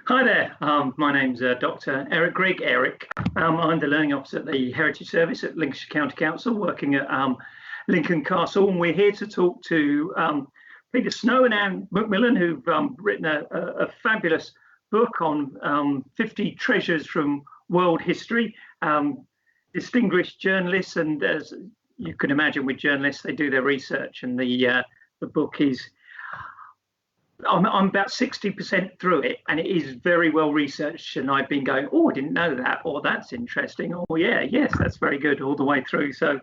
Hi there, my name's Dr Erik Grigg, Eric. I'm the Learning Officer at the Heritage Service at Lincolnshire County Council, working at Lincoln Castle, and we're here to talk to Peter Snow and Anne Macmillian, who've written a fabulous book on 50 treasures from world history. Distinguished journalists, and as you can imagine with journalists, they do their research, and the book is, I'm about 60% through it, and it is very well researched, and I've been going, oh, I didn't know that, or that's interesting, or yes, that's very good all the way through. So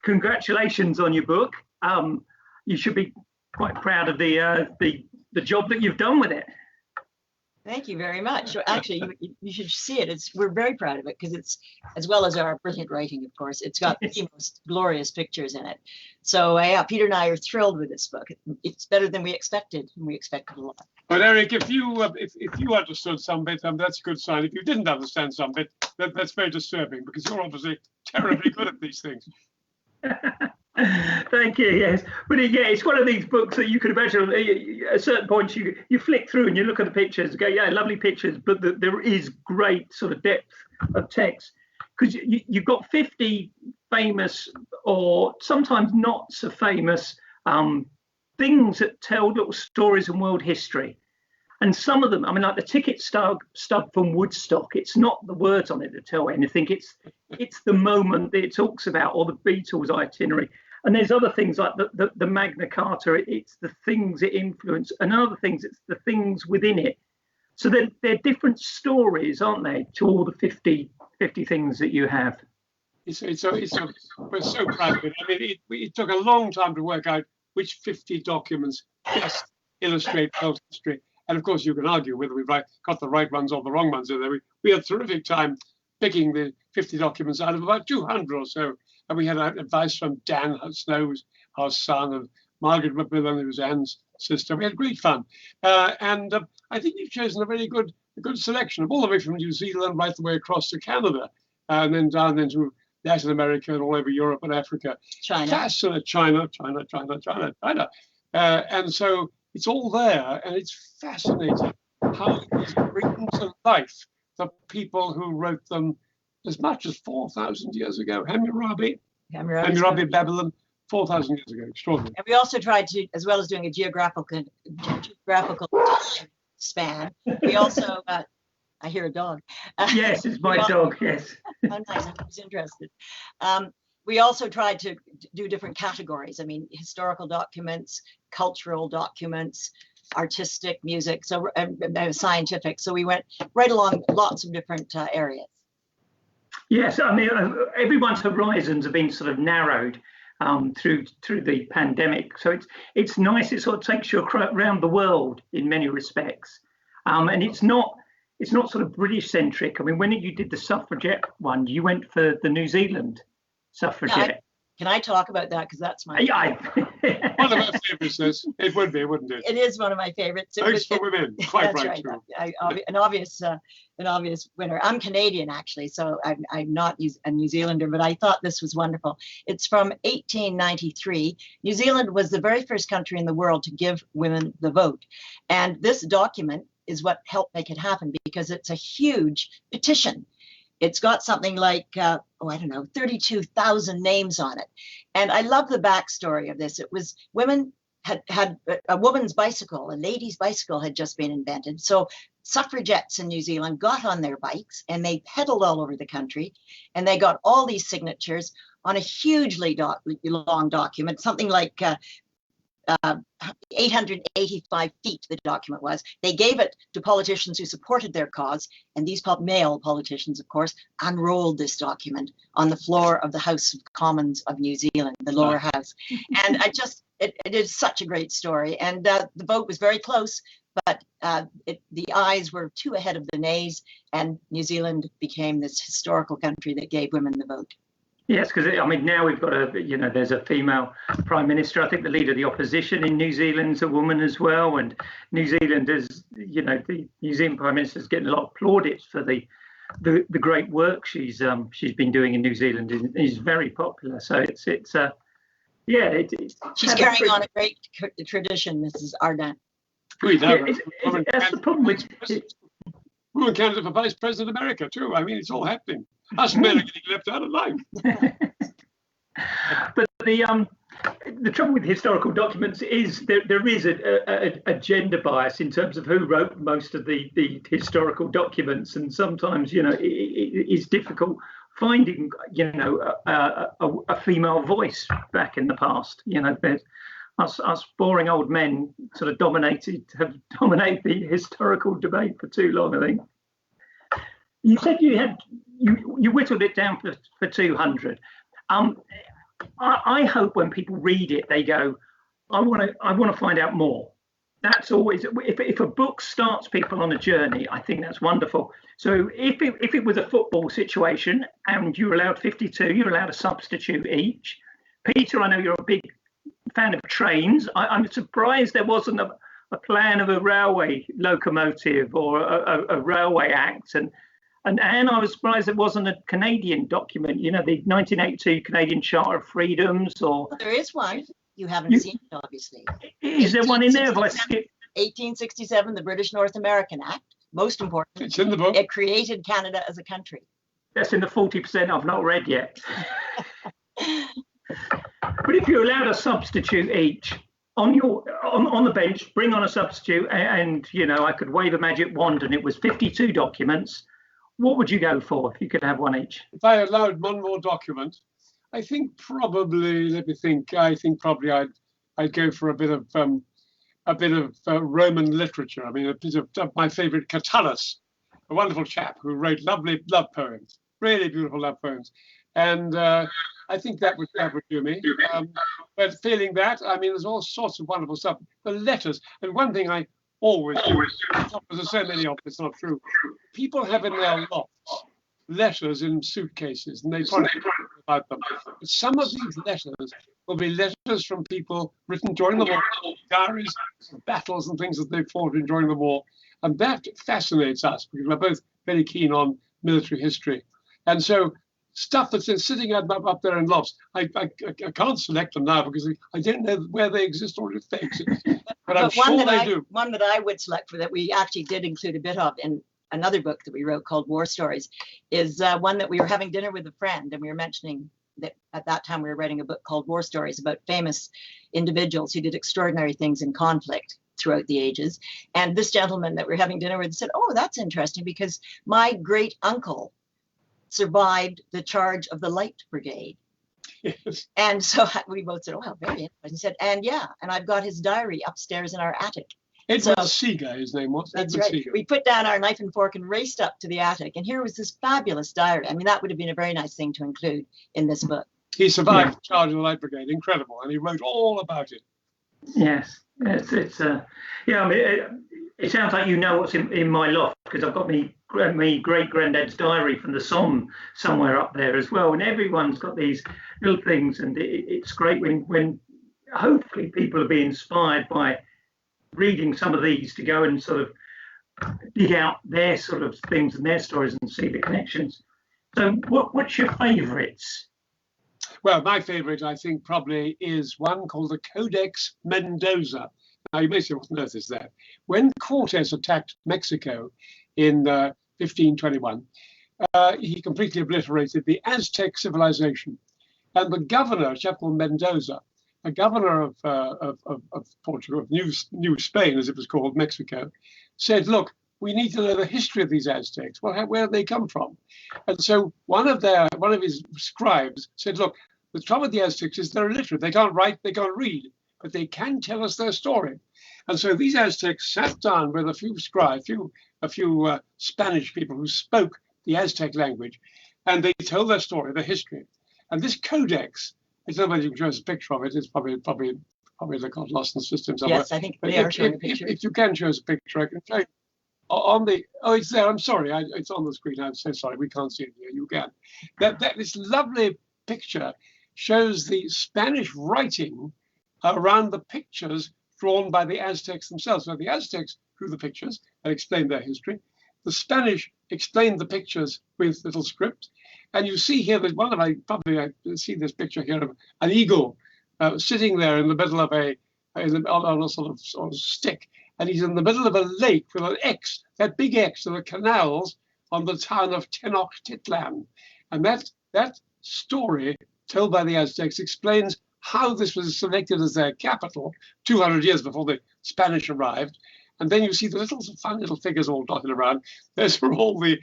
congratulations on your book. You should be quite proud of the job that you've done with it. Thank you very much. Actually, you should see it. We're very proud of it because it's, as well as our brilliant writing, of course, it's got the most glorious pictures in it. So yeah, Peter and I are thrilled with this book. It's better than we expected, and we expected a lot. But Eric, if you understood some bit, that's a good sign. If you didn't understand some bit, that's very disturbing, because you're obviously terribly good at these things. Thank you. Yes, but yeah, it's one of these books that you can imagine. At a certain point, you flick through and you look at the pictures, and go, yeah, lovely pictures, but there is great sort of depth of text, because you've got 50 famous or sometimes not so famous things that tell little stories in world history. And some of them, I mean, like the ticket stub from Woodstock, it's not the words on it that tell anything. It's the moment that it talks about, or the Beatles itinerary. And there's other things like the Magna Carta. It's the things it influenced, and other things, it's the things within it. So they're different stories, aren't they, to all the 50 things that you have? We're so proud of it. I mean, it took a long time to work out which 50 documents best illustrate world history. And of course, you can argue whether we've got the right ones or the wrong ones in there. We had a terrific time picking the 50 documents out of about 200 or so. And we had advice from Dan Snow, our son, and Margaret Macmillian, who was Anne's sister. We had great fun. And I think you've chosen a very good selection, all the way from New Zealand right the way across to Canada, and then down into Latin America and all over Europe and Africa. China. China. And so it's all there, and it's fascinating how it brings to life the people who wrote them as much as 4,000 years ago. Hammurabi, Babylon, 4,000 years ago. Extraordinary. And we also tried to, as well as doing a geographical span, we also, I hear a dog. Yes, it's my dog, yes. Oh, nice, I was interested. We also tried to do different categories. I mean, historical documents, cultural documents, artistic, music, so scientific. So we went right along lots of different areas. Yes, I mean, everyone's horizons have been sort of narrowed through the pandemic. So it's nice. It sort of takes you around the world in many respects, and it's not sort of British centric. I mean, when you did the suffragette one, you went for the New Zealand suffragette. Can I talk about that? Because that's my one of our favorites. It would be, wouldn't it? It is one of my favorites. Thanks for women. Quite right. An obvious winner. I'm Canadian, actually, so I'm not a New Zealander, but I thought this was wonderful. It's from 1893. New Zealand was the very first country in the world to give women the vote. And this document is what helped make it happen, because it's a huge petition. It's got something like, 32,000 names on it. And I love the backstory of this. It was women had a woman's bicycle, a lady's bicycle had just been invented. So suffragettes in New Zealand got on their bikes and they pedaled all over the country, and they got all these signatures on a hugely long document, something like 885 feet, the document was. They gave it to politicians who supported their cause, and these male politicians, of course, unrolled this document on the floor of the House of Commons of New Zealand, the lower house. And it is such a great story. And the vote was very close, but the ayes were too ahead of the nays, and New Zealand became this historical country that gave women the vote. Yes, because I mean, now we've got there's a female prime minister. I think the leader of the opposition in New Zealand's a woman as well, and New Zealand is, the New Zealand prime minister is getting a lot of plaudits for the great work she's been doing in New Zealand. Is very popular. So it's she's carrying on a great tradition, Mrs. Ardant. That's the problem with woman candidate for Vice President of America too. I mean, it's all happening. Us men are getting left out of line. But the trouble with historical documents is there is a gender bias in terms of who wrote most of the historical documents, and sometimes, you know, it is difficult finding, you know, a female voice back in the past. You know, us boring old men sort of have dominated the historical debate for too long, I think. You said you whittled it down for 200. I hope when people read it, they go, I want to find out more. That's always, if a book starts people on a journey, I think that's wonderful. So if it was a football situation and you're allowed 52, you're allowed a substitute each. Peter, I know you're a big fan of trains. I'm surprised there wasn't a plan of a railway locomotive or a railway act. And Anne, I was surprised it wasn't a Canadian document, you know, the 1982 Canadian Charter of Freedoms, or... Well, there is one. You haven't seen it, obviously. Is there one in there? Have I skipped? 1867, the British North American Act. Most important. It's in the book. It created Canada as a country. That's in the 40% I've not read yet. But if you're allowed a substitute each, on the bench, bring on a substitute, and you know, I could wave a magic wand and it was 52 documents. What would you go for if you could have one each? If I allowed one more document, I think probably, let me think, I think probably I'd go for a bit of Roman literature. I mean, a bit of my favorite, Catullus, a wonderful chap who wrote lovely love poems, really beautiful love poems. And I think that would do me. But failing that, I mean, there's all sorts of wonderful stuff. The letters, and one thing I always do, there's so many of them, it's not true. People have in their lofts letters in suitcases, and they probably about them. But some of these letters will be letters from people written during the war, diaries, battles and things that they fought in during the war. And that fascinates us because we're both very keen on military history. And so stuff that's sitting up there in lofts, I can't select them now because I don't know where they exist or if they exist. But I'm sure they do. One that I would select for that we actually did include a bit of in another book that we wrote called War Stories is one that we were having dinner with a friend, and we were mentioning that at that time we were writing a book called War Stories about famous individuals who did extraordinary things in conflict throughout the ages. And this gentleman that we were having dinner with said, oh, that's interesting because my great uncle survived the charge of the Light Brigade. Yes. And so we both said, oh, how very interesting. He said, and yeah, and I've got his diary upstairs in our attic. Edward Seeger, his name was. That's Edward right. Seeger. We put down our knife and fork and raced up to the attic. And here was this fabulous diary. I mean, that would have been a very nice thing to include in this book. He survived the charge of the Light Brigade. Incredible. And he wrote all about it. Yes. It's yeah, I mean, it sounds like you know what's in my loft because I've got me great-granddad's diary from the Somme somewhere up there as well. And everyone's got these little things. And it's great when hopefully people will be inspired by reading some of these to go and sort of dig out their sort of things and their stories and see the connections. So what's your favourites? Well, my favourite, I think, probably is one called the Codex Mendoza. Now, you may say, what on earth is that? When Cortes attacked Mexico in 1521, he completely obliterated the Aztec civilization. And the governor, a chap called Mendoza, a governor of Portugal, of New Spain, as it was called, Mexico, said, look, we need to know the history of these Aztecs. Well, where did they come from? And so one of his scribes said, look, the trouble with the Aztecs is they're illiterate. They can't write, they can't read, but they can tell us their story. And so these Aztecs sat down with a few scribes, a few Spanish people who spoke the Aztec language, and they told their story, their history. And this codex, I don't know whether you can show us a picture of it. It's probably they got lost in the system somewhere. Yes, I think they are showing a picture. If you can show us a picture, I can show you. On the it's there. I'm sorry, it's on the screen. I'm so sorry, we can't see it here. You can. This lovely picture shows the Spanish writing around the pictures drawn by the Aztecs themselves. So the Aztecs drew the pictures and explained their history. The Spanish explained the pictures with little script. And you see here, there's one of I see this picture here of an eagle sitting there in the middle of on a sort of stick. and he's in the middle of a lake with an X, that big X, and the canals on the town of Tenochtitlan. And that story told by the Aztecs explains how this was selected as their capital 200 years before the Spanish arrived. And then you see the fun little figures all dotted around. Those were all the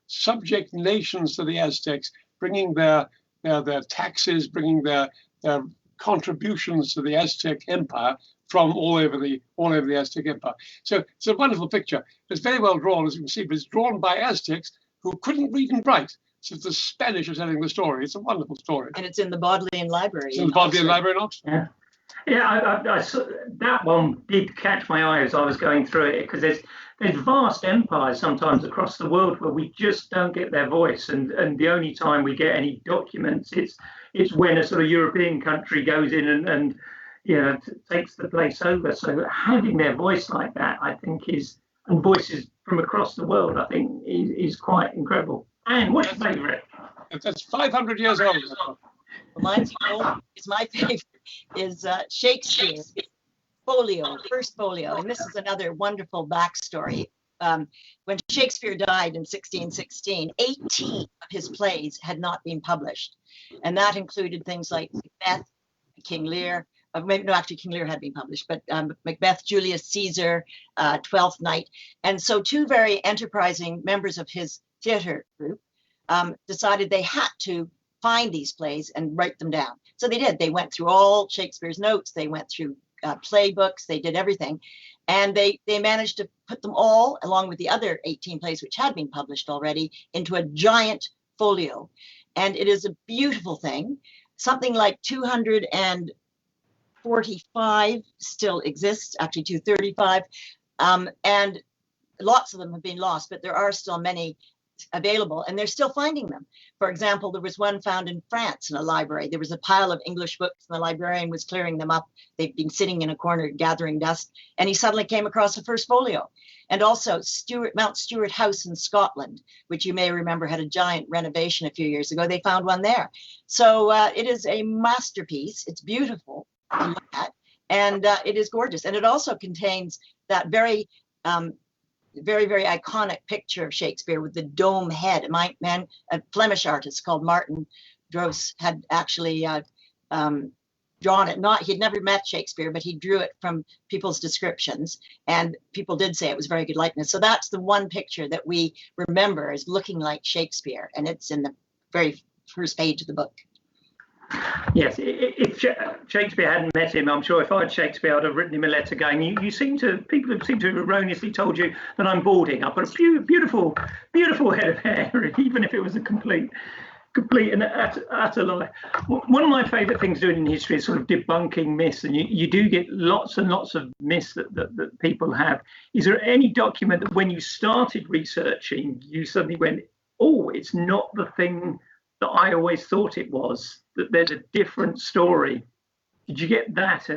subject nations to the Aztecs, bringing their taxes, bringing their contributions to the Aztec Empire from all over the Aztec Empire. So it's a wonderful picture. It's very well drawn, as you can see, but it's drawn by Aztecs who couldn't read and write. So the Spanish are telling the story. It's a wonderful story. And it's in the Bodleian Library. It's in the Bodleian Library in Oxford. Yeah, I saw, that one did catch my eye as I was going through it, because there's vast empires sometimes across the world where we just don't get their voice, and the only time we get any documents, it's when a sort of European country goes in and takes the place over. So having their voice like that, I think, and voices from across the world, I think is quite incredible. And what's your favourite? That's 500 years old. Mine's is my favorite is Shakespeare, Folio, first Folio. And this is another wonderful backstory. When Shakespeare died in 1616, 18 of his plays had not been published. And that included things like Macbeth, King Lear. No, actually, King Lear had been published, but Macbeth, Julius Caesar, Twelfth Night. And so two very enterprising members of his theater group decided they had to find these plays and write them down. So they did. They went through all Shakespeare's notes. They went through playbooks. They did everything. And they managed to put them all, along with the other 18 plays which had been published already, into a giant folio. And it is a beautiful thing. Something like 245 still exists, actually 235. And lots of them have been lost, but there are still many available, and they're still finding them. For example, there was one found in France in a library. There was a pile of English books, and the librarian was clearing them up. They'd been sitting in a corner gathering dust, and he suddenly came across the first folio. And also Mount Stuart House in Scotland, which you may remember had a giant renovation a few years ago. They found one there. So it is a masterpiece. It's beautiful to look at, and it is gorgeous. And it also contains that very very iconic picture of Shakespeare with the dome head. A Flemish artist called Martin Droos had actually drawn it. He'd never met Shakespeare, but he drew it from people's descriptions, and people did say it was very good likeness. So that's the one picture that we remember as looking like Shakespeare, and it's in the very first page of the book. Yes, if Shakespeare hadn't met him, I'm sure if I had Shakespeare, I'd have written him a letter going, people have seemed to have erroneously told you that I'm balding. I've got a beautiful head of hair, even if it was a complete and utter lie. One of my favourite things doing in history is sort of debunking myths, and you do get lots and lots of myths that people have. Is there any document that when you started researching, you suddenly went, oh, it's not the thing that I always thought it was, that there's a different story? Did you get that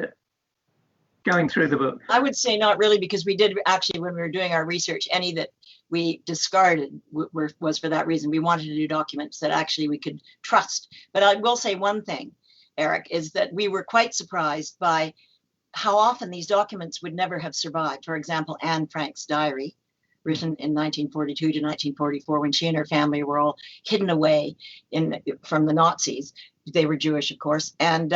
going through the book? I would say not really, because we did actually, when we were doing our research, any that we discarded was for that reason. We wanted to do documents that actually we could trust. But I will say one thing, Eric, is that we were quite surprised by how often these documents would never have survived. For example, Anne Frank's diary, written in 1942 to 1944, when she and her family were all hidden away from the Nazis. They were Jewish, of course. And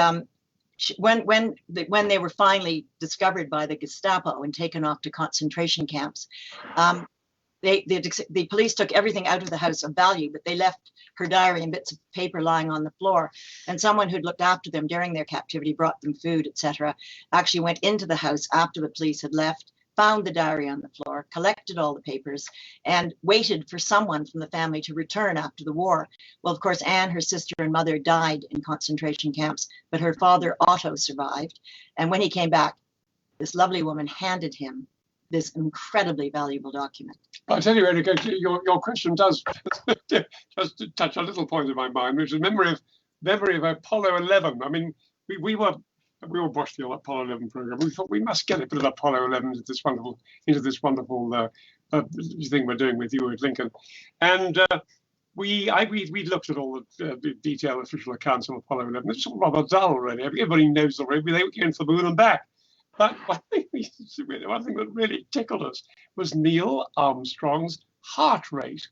when they were finally discovered by the Gestapo and taken off to concentration camps, the police took everything out of the house of value, but they left her diary and bits of paper lying on the floor. And someone who'd looked after them during their captivity, brought them food, etc., actually went into the house after the police had left, found the diary on the floor, collected all the papers, and waited for someone from the family to return after the war. Well, of course, Anne, her sister and mother died in concentration camps, but her father, Otto, survived. And when he came back, this lovely woman handed him this incredibly valuable document. I'll tell you, Erik, your question does just touch a little point in my mind, which is memory of Apollo 11. I mean, we watched the Apollo 11 program. We thought we must get a bit of Apollo 11 into this wonderful thing we're doing with you at Lincoln. And we looked at all the detailed official accounts of Apollo 11. It's all rather dull already. Everybody knows already. They went to the moon and back. But one thing that really tickled us was Neil Armstrong's heart rate.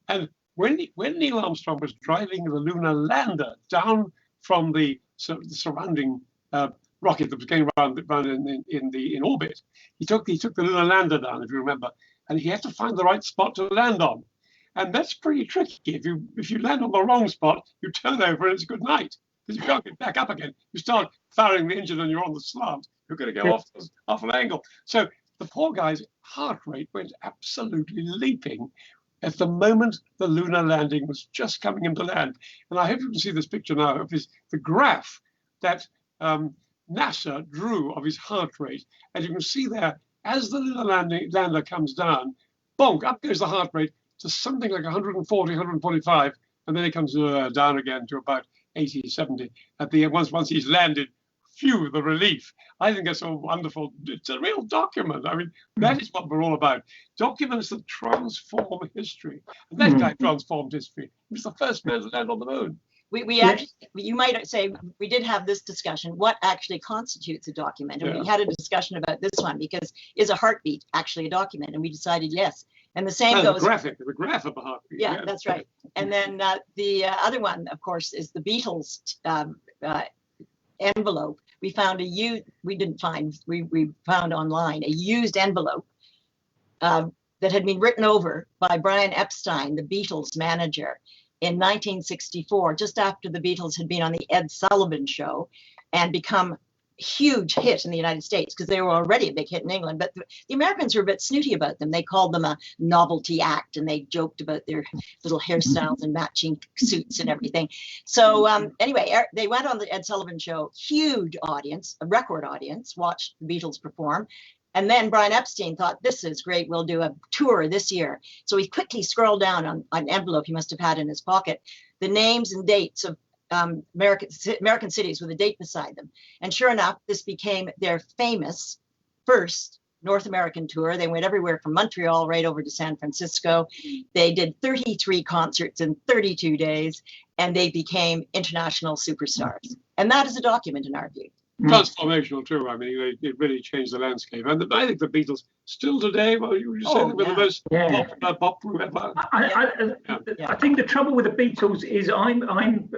And when Neil Armstrong was driving the lunar lander down from the surrounding rocket that was going around in orbit, he took the lunar lander down, if you remember, and he had to find the right spot to land on. And that's pretty tricky. If you land on the wrong spot, you turn over and it's good night, because you can't get back up again. You start firing the engine and you're on the slant. You're going to go off an angle. So the poor guy's heart rate went absolutely leaping at the moment the lunar landing was just coming into land. And I hope you can see this picture now of the graph that NASA drew of his heart rate. And you can see there, as the lunar lander comes down, bonk, up goes the heart rate to something like 140, 145, and then it comes down again to about 80, 70 at the end. Once he's landed, phew, the relief. I think that's a wonderful, it's a real document. I mean, that is what we're all about. Documents that transform history. And that guy transformed history. He was the first man to land on the moon. We actually, you might say, we did have this discussion, what actually constitutes a document? And we had a discussion about this one, because is a heartbeat actually a document? And we decided yes. And the same goes. The graph of the heartbeat. Yeah, that's right. And then the other one, of course, is the Beatles envelope. We found we found online a used envelope that had been written over by Brian Epstein, the Beatles manager, in 1964, just after the Beatles had been on the Ed Sullivan Show and become a huge hit in the United States, because they were already a big hit in England. But the Americans were a bit snooty about them. They called them a novelty act, and they joked about their little hairstyles and matching suits and everything. So anyway, they went on the Ed Sullivan Show, huge audience, a record audience, watched the Beatles perform. And then Brian Epstein thought, this is great, we'll do a tour this year. So he quickly scrolled down on an envelope he must have had in his pocket, the names and dates of American cities with a date beside them. And sure enough, this became their famous first North American tour. They went everywhere from Montreal right over to San Francisco. They did 33 concerts in 32 days, and they became international superstars. And that is a document in our view. Transformational too. I mean, it really changed the landscape. And I think the Beatles still today, well, you say they were the most popular pop group ever. I think the trouble with the Beatles is I'm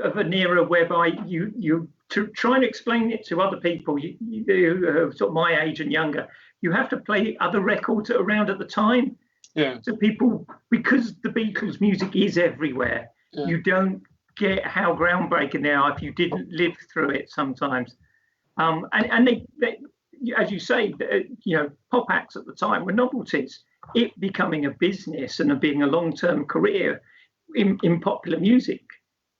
of an era whereby you to try and explain it to other people, you sort of my age and younger, you have to play other records around at the time. Yeah. So people, because the Beatles music is everywhere, you don't get how groundbreaking they are if you didn't live through it sometimes. And they, as you say, pop acts at the time were novelties. It becoming a business and being a long-term career in popular music,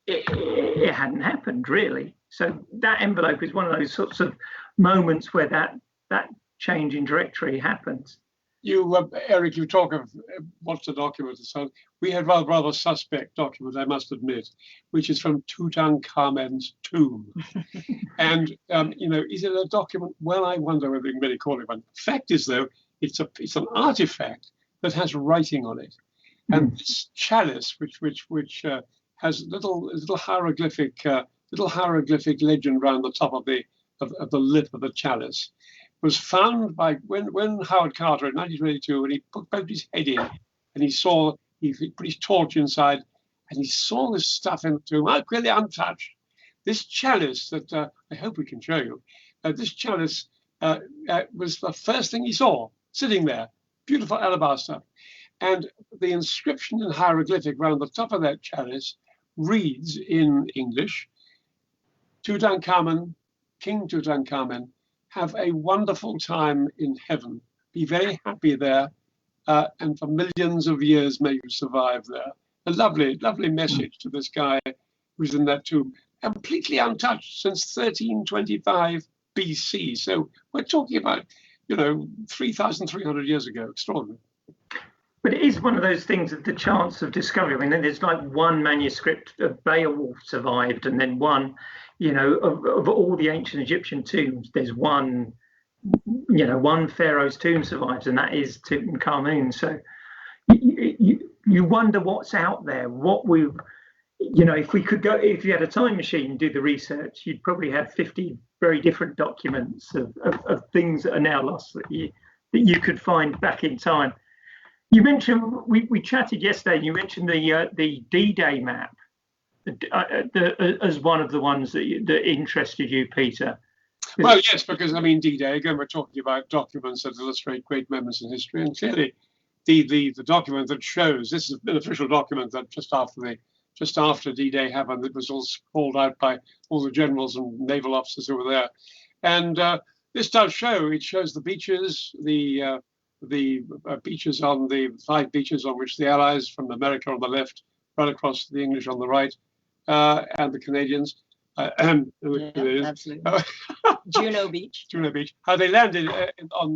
it hadn't happened really. So that envelope is one of those sorts of moments where that change in directory happens. You, Eric, you talk of what's the document. So we had rather suspect document, I must admit, which is from Tutankhamun's tomb. And is it a document? Well, I wonder whether we can really call it one. Fact is, though, it's an artifact that has writing on it, and this chalice, which has little hieroglyphic legend around the top of the lip of the chalice, was found by when Howard Carter in 1922, when he poked his head in and he put his torch inside and he saw this stuff in the tomb, clearly untouched. This chalice that I hope we can show you, this chalice was the first thing he saw sitting there, beautiful alabaster. And the inscription in hieroglyphic around the top of that chalice reads in English, Tutankhamun, King Tutankhamun, have a wonderful time in heaven. Be very happy there, and for millions of years may you survive there. A lovely, lovely message to this guy who's in that tomb, completely untouched since 1325 BC. So we're talking about, 3,300 years ago. Extraordinary. But it is one of those things that the chance of discovery. I mean, there's like one manuscript of Beowulf survived, and then one, of all the ancient Egyptian tombs, there's one pharaoh's tomb survives, and that is Tutankhamun. So you wonder what's out there, if we could go, if you had a time machine and do the research, you'd probably have 50 very different documents of things that are now lost that you could find back in time. You mentioned, we chatted yesterday, and you mentioned the D-Day map as one of the ones that interested you, Peter. Well, yes, because I mean, D-Day, again, we're talking about documents that illustrate great moments in history, and clearly the document that shows, this is an official document that just after D-Day happened, it was all called out by all the generals and naval officers who were there. And this does show, it shows the beaches, the beaches on the 5 beaches on which the Allies from America on the left, right across the English on the right, and the Canadians. Absolutely. Juno Beach. Juno Beach. How they landed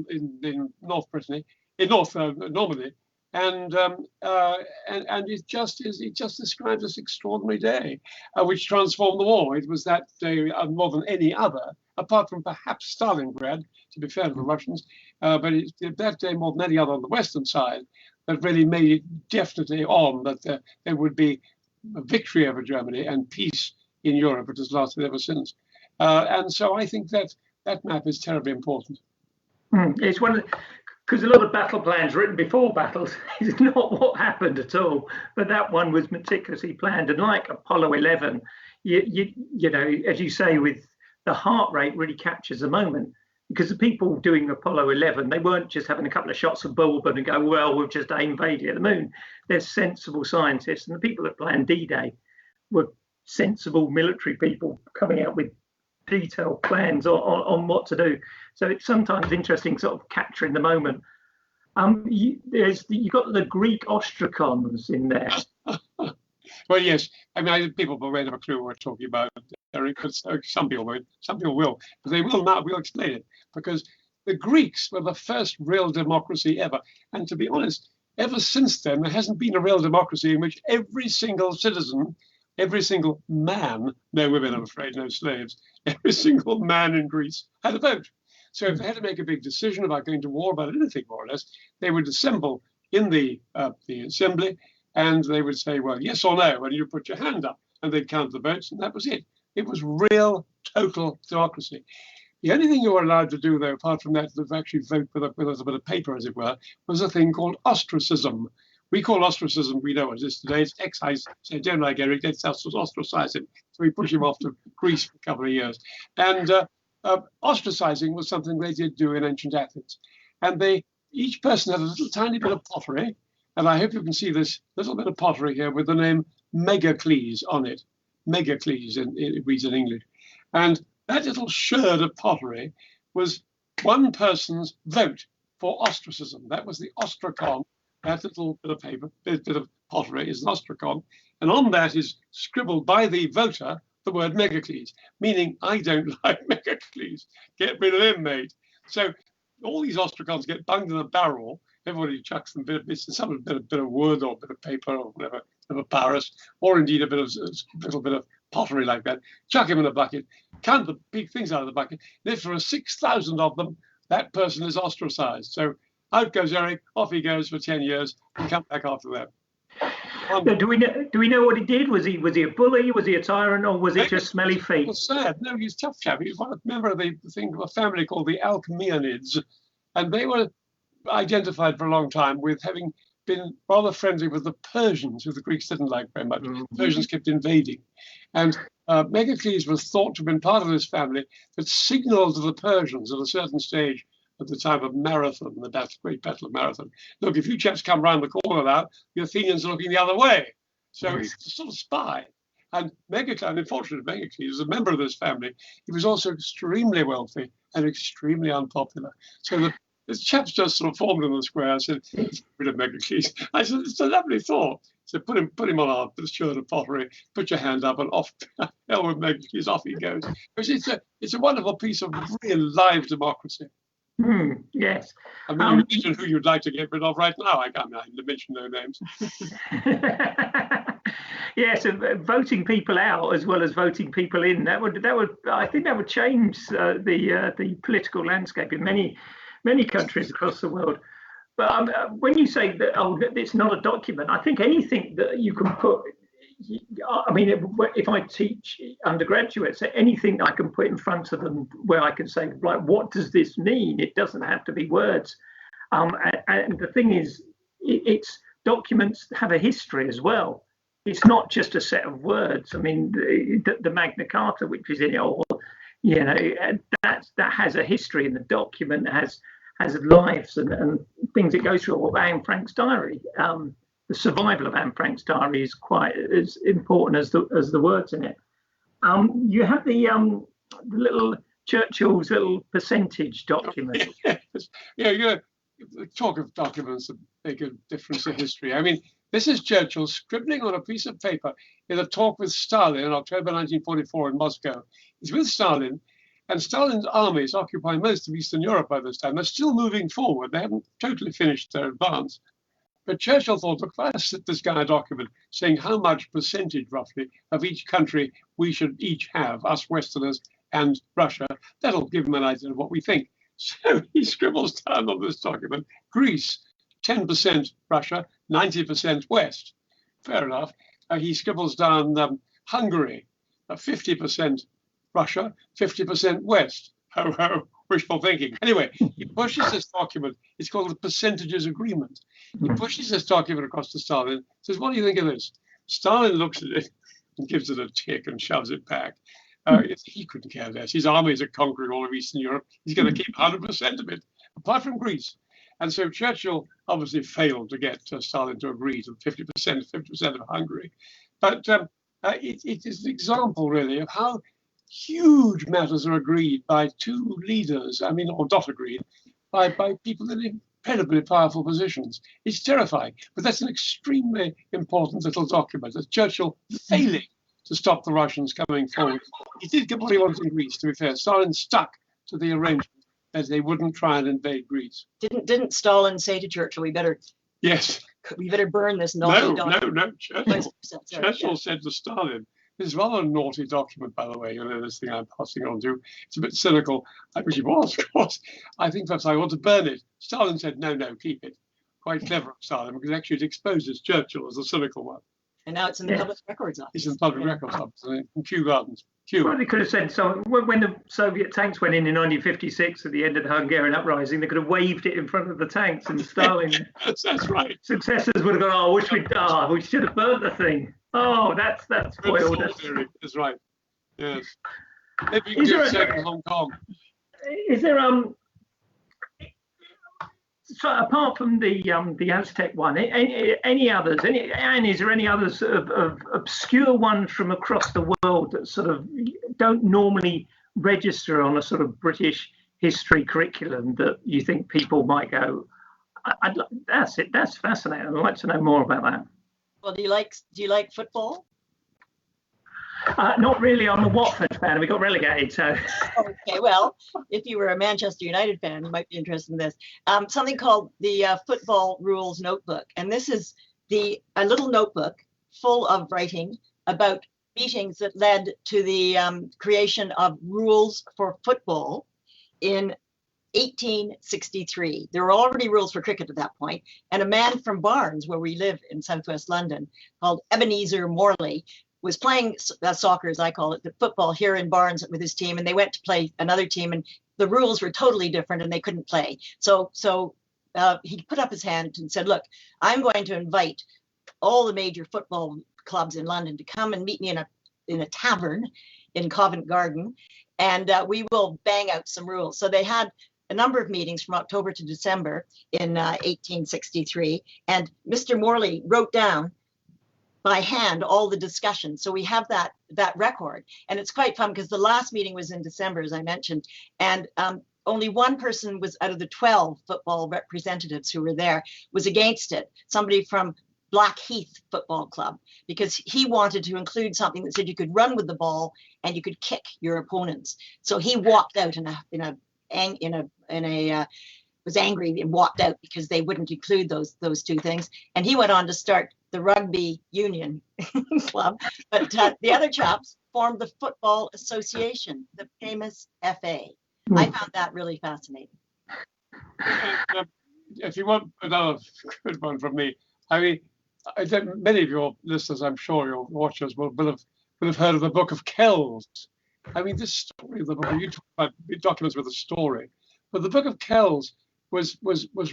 in North Brittany, in North Normandy, and it just describes this extraordinary day, which transformed the war. It was that day more than any other, apart from perhaps Stalingrad, to be fair to the Russians, but it's that day more than any other on the western side that really made it definitely on that there would be a victory over Germany and peace in Europe, which has lasted ever since. And so I think that map is terribly important. It's one because a lot of battle plans written before battles is not what happened at all, but that one was meticulously planned. And like Apollo 11, you know, as you say, with the heart rate really captures the moment, because the people doing Apollo 11, they weren't just having a couple of shots of Bulban and go, well, we've just invaded the moon. They're sensible scientists, and the people that planned D-Day were sensible military people coming out with detailed plans on what to do. So it's sometimes interesting sort of capturing the moment. You've got the Greek ostracons in there. Well, yes. I mean, people will have a clue what we're talking about, Eric, but some people won't. Some people will. But they will not. We'll explain it. Because the Greeks were the first real democracy ever. And to be honest, ever since then, there hasn't been a real democracy in which every single citizen, every single man, no women, I'm afraid, no slaves, every single man in Greece had a vote. So if they had to make a big decision about going to war about anything, more or less, they would assemble in the assembly, and they would say, well, yes or no, and you put your hand up, and they'd count the votes, and that was it. It was real, total democracy. The only thing you were allowed to do, though, apart from that, to actually vote with a bit of paper, as it were, was a thing called ostracism. We call ostracism, we know what it is today, it's excise. So don't like Eric, let's ostracize him. So we push him off to Greece for a couple of years. And ostracizing was something they did do in ancient Athens. And each person had a little tiny bit of pottery. And I hope you can see this little bit of pottery here with the name Megacles on it. Megacles, it reads in English. And that little sherd of pottery was one person's vote for ostracism. That was the ostracon. That little bit of paper, bit of pottery is an ostracon. And on that is scribbled by the voter the word Megacles, meaning I don't like Megacles. Get rid of him, mate. So all these ostracons get bunged in a barrel. Everybody chucks them bits, some a bit of wood or a bit of paper or whatever, of a Paris, or indeed a little bit of pottery like that. Chuck him in a bucket, count the big things out of the bucket. And if there are 6,000 of them, that person is ostracized. So out goes Eric, off he goes for 10 years, and come back after that. Do we know what he did? Was he a bully? Was he a tyrant, or was it just smelly feet? It was sad. No, he's a tough chap. He was a member of the thing of a family called the Elk Myanids, and they were identified for a long time with having been rather friendly with the Persians, who the Greeks didn't like very much. The Persians kept invading, and Megacles was thought to have been part of this family that signaled to the Persians at a certain stage at the time of Marathon, the great battle of Marathon. Look, if you chaps come round the corner now, the Athenians are looking the other way. So he's a sort of spy. And Megacles, unfortunately, Megacles was a member of this family. He was also extremely wealthy and extremely unpopular. So the chaps just sort of formed in the square. I said, "Get rid of Megacles." I said, "It's a lovely thought." So put him on our shirt of pottery, put your hand up, and off, hell with Megacles, off he goes. It's a wonderful piece of real live democracy. Yes. I mean, you mentioned who you'd like to get rid of right now. I can't mention no names. Yes, voting people out as well as voting people in. That would I think that would change the political landscape in many countries across the world. But when you say that, it's not a document, I think anything that you can put, I mean, if I teach undergraduates, anything I can put in front of them where I can say, like, what does this mean? It doesn't have to be words. And the thing is, it's documents have a history as well. It's not just a set of words. I mean, the Magna Carta, which is in it, or that has a history, and the document has lives and things it goes through. Or Anne Frank's diary. The survival of Anne Frank's diary is quite as important as the words in it. You have the little Churchill's little percentage document. Yeah, talk of documents that make a difference in history. I mean, this is Churchill scribbling on a piece of paper in a talk with Stalin in October 1944 in Moscow. He's with Stalin, and Stalin's armies occupying most of Eastern Europe by this time. They're still moving forward. They haven't totally finished their advance. But Churchill thought, look, if I sit this guy a document saying how much percentage roughly of each country we should each have, us Westerners and Russia, that'll give him an idea of what we think. So he scribbles down on this document, Greece, 10% Russia, 90% West. Fair enough. He scribbles down Hungary, 50% Russia, 50% West. Ho, ho, wishful thinking. Anyway, he pushes this document. It's called the Percentages Agreement. He pushes this document across to Stalin, says, what do you think of this? Stalin looks at it and gives it a tick and shoves it back. He couldn't care less. His armies are conquering all of Eastern Europe. He's going to keep 100% of it, apart from Greece. And so Churchill obviously failed to get Stalin to agree to 50% of Hungary. But it is an example, really, of how huge matters are agreed by two leaders, I mean, or not agreed, by people in incredibly powerful positions. It's terrifying, but that's an extremely important little document. It's Churchill failing to stop the Russians coming forward. He did get what he wanted in Greece, to be fair. Stalin stuck to the arrangement that they wouldn't try and invade Greece. Didn't Stalin say to Churchill, we better burn this naughty document? No. Churchill said to Stalin, this is rather a naughty document, by the way, this thing I'm passing on to. It's a bit cynical, which it was, of course. I think perhaps I want to burn it. Stalin said, no, keep it. Quite clever of Stalin, because actually it exposes Churchill as a cynical one. And now it's in the Public Records Office. It's in the Public Records Office in Kew Gardens. Well, they could have said so. When the Soviet tanks went in 1956 at the end of the Hungarian uprising, they could have waved it in front of the tanks, and Stalin. That's right. Successors would have gone, oh, we should have burnt the thing. Oh, that's foiled. That's right. Yes. Maybe you can do the same in Hong Kong. Is there so apart from the Aztec one, any others? And is there any others of obscure ones from across the world that sort of don't normally register on a sort of British history curriculum that you think people might go, that's it, that's fascinating. I'd like to know more about that. Well, do you like football? Not really. I'm a Watford fan. We got relegated, so. Okay, well, if you were a Manchester United fan, you might be interested in this. Something called the Football Rules Notebook, and this is a little notebook full of writing about meetings that led to the creation of rules for football in 1863. There were already rules for cricket at that point, and a man from Barnes, where we live in southwest London, called Ebenezer Morley, was playing soccer, as I call it, the football here in Barnes with his team, and they went to play another team, and the rules were totally different, and they couldn't play. So he put up his hand and said, look, I'm going to invite all the major football clubs in London to come and meet me in a tavern in Covent Garden, and we will bang out some rules. So they had a number of meetings from October to December in 1863, and Mr. Morley wrote down by hand all the discussions. So we have that record, and it's quite fun because the last meeting was in December, as I mentioned, and only one person was out of the 12 football representatives who were there was against it, somebody from Blackheath Football Club, because he wanted to include something that said you could run with the ball and you could kick your opponents. So he walked out was angry and walked out because they wouldn't include those two things. And he went on to start the Rugby Union Club. But the other chaps formed the Football Association, the famous FA. I found that really fascinating. If you want another good one from me, I mean, I don't, many of your listeners, I'm sure, your watchers will have heard of the Book of Kells. I mean, this story of the book, you talk about documents with a story, but the Book of Kells was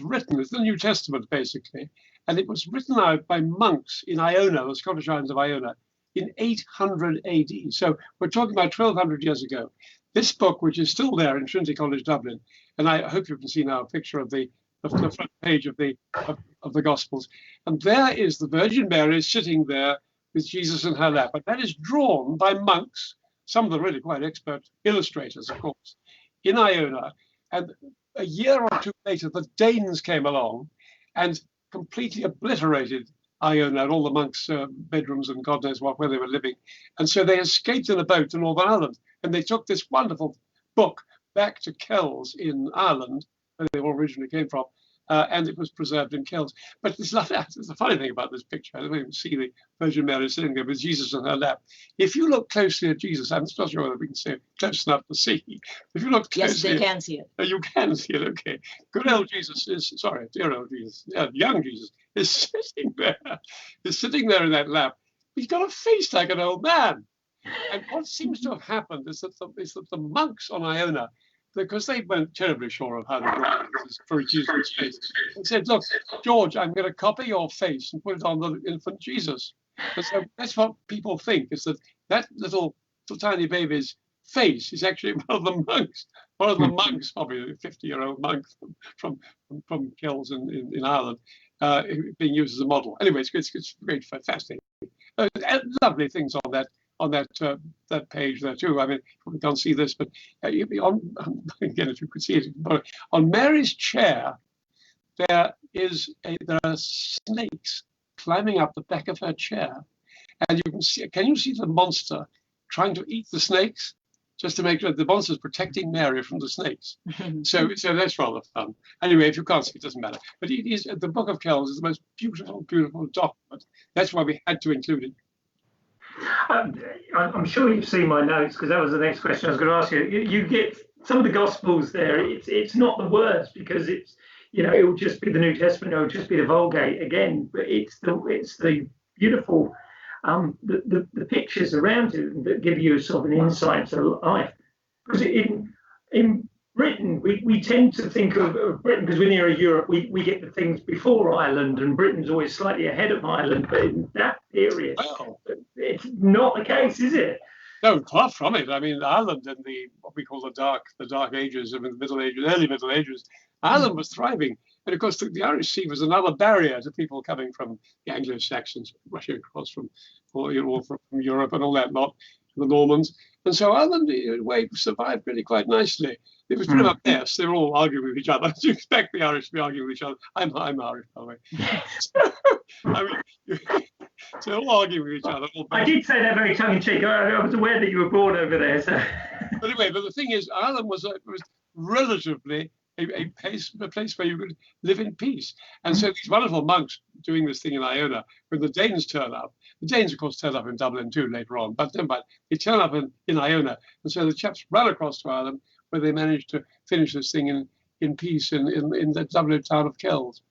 written, it's the New Testament basically, and it was written out by monks in Iona, the Scottish Islands of Iona, in 800 AD. So we're talking about 1200 years ago. This book, which is still there in Trinity College, Dublin, and I hope you can see now a picture of the front page of the Gospels, and there is the Virgin Mary sitting there with Jesus in her lap, and that is drawn by monks, some of them really quite expert illustrators, of course, in Iona. And a year or two later, the Danes came along and completely obliterated Iona and all the monks' bedrooms and God knows what, where they were living. And so they escaped in a boat to Northern Ireland. And they took this wonderful book back to Kells in Ireland, where they all originally came from, and it was preserved in Kells. But there's a funny thing about this picture. I don't even see the Virgin Mary sitting there with Jesus on her lap. If you look closely at Jesus, I'm not sure whether we can see it close enough to see. If you look closely, yes, they can see it. You can see it. Okay, good old Jesus is dear old Jesus, young Jesus is sitting there in that lap. He's got a face like an old man. And what seems to have happened is that the monks on Iona, because they weren't terribly sure of how to draw this for Jesus' face, they said, "Look, George, I'm going to copy your face and put it on the infant Jesus." And so that's what people think, is that little tiny baby's face is actually one of the monks, probably a 50-year-old monk from Kells in Ireland, being used as a model. Anyway, it's great, fascinating. Lovely things on that page there too. I mean, we can't see this, but again, if you could see it, but on Mary's chair, there are snakes climbing up the back of her chair, and you can see. Can you see the monster trying to eat the snakes? Just to make sure the monster's protecting Mary from the snakes. So that's rather fun. Anyway, if you can't see, it doesn't matter. But it is, the Book of Kells is the most beautiful document. That's why we had to include it. I'm sure you've seen my notes, because that was the next question I was going to ask you. You get some of the Gospels there. It's not the words, because it's, it will just be the New Testament, it will just be the Vulgate again. But it's the beautiful the pictures around it that give you sort of an insight to life. Because in Britain, we tend to think of Britain, because we're near Europe, we get the things before Ireland, and Britain's always slightly ahead of Ireland. But in that period, it's not the case, is it? No, far from it. I mean, Ireland in what we call the Dark Ages, the Middle Ages, early Middle Ages, Ireland was thriving. And of course, the Irish Sea was another barrier to people coming from the Anglo-Saxons, rushing across from Europe and all that lot, the Normans. And so Ireland, in a way, survived really quite nicely. It was pretty much mess. They were all arguing with each other. As you expect the Irish to be arguing with each other. I'm Irish, by the way. I mean, so they're all arguing with each other. I did say that very tongue-in-cheek. I was aware that you were born over there. So. But anyway, the thing is, Ireland was relatively a place where you could live in peace. And so these wonderful monks doing this thing in Iona, when the Danes turn up, the Danes, of course, turn up in Dublin too later on, but they turn up in Iona. And so the chaps run across to Ireland, where they managed to finish this thing in peace in the Dublin town of Kells.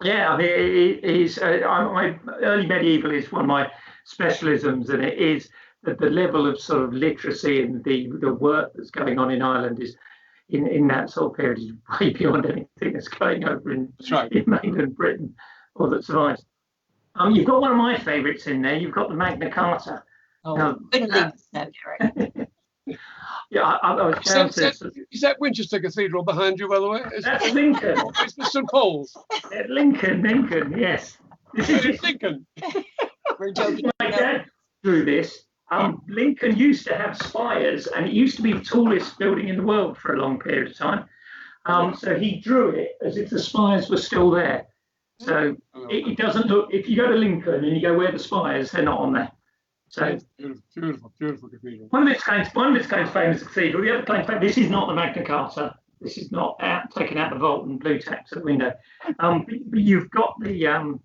Yeah, I mean, it is. Early medieval is one of my specialisms, and it is that the level of sort of literacy and the work that's going on in Ireland is in that sort of period is way beyond anything that's going over in mainland Britain or that survives. You've got one of my favourites in there. You've got the Magna Carta. Oh, couldn't leave that, Eric. Yeah, I was down is that Winchester Cathedral behind you, by the way? That's Lincoln. It's the St. Paul's. Lincoln, yes. This is Lincoln. We're joking. My dad drew this. Lincoln used to have spires, and it used to be the tallest building in the world for a long period of time. So he drew it as if the spires were still there. So it doesn't look, if you go to Lincoln and you go, where are the spires? They're not on there. So beautiful cathedral. One of its claims famous is cathedral. The other claim to fame, this is not the Magna Carta. This is not taken out the vault and blue tacked at the window. But you've got the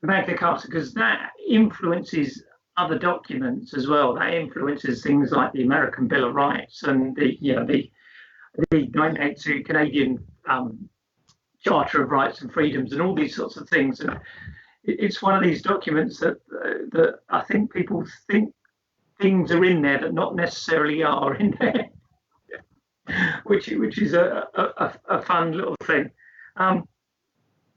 Magna Carta, because that influences other documents as well. That influences things like the American Bill of Rights and the 1982 Canadian Charter of Rights and Freedoms and all these sorts of things. And it's one of these documents that I think people think things are in there that not necessarily are in there, which is a fun little thing.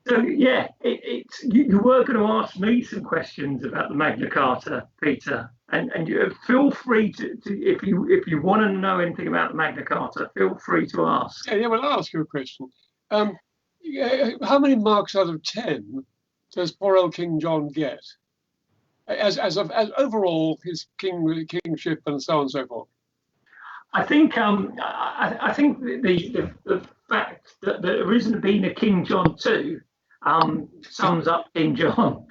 So yeah, you were going to ask me some questions about the Magna Carta, Peter, and you feel free to if you want to know anything about the Magna Carta, feel free to ask. Yeah, well, I'll ask you a question. How many marks out of 10 does poor old King John get? As overall his kingship and so on and so forth. I think I think the fact that there isn't been a King John II sums up King John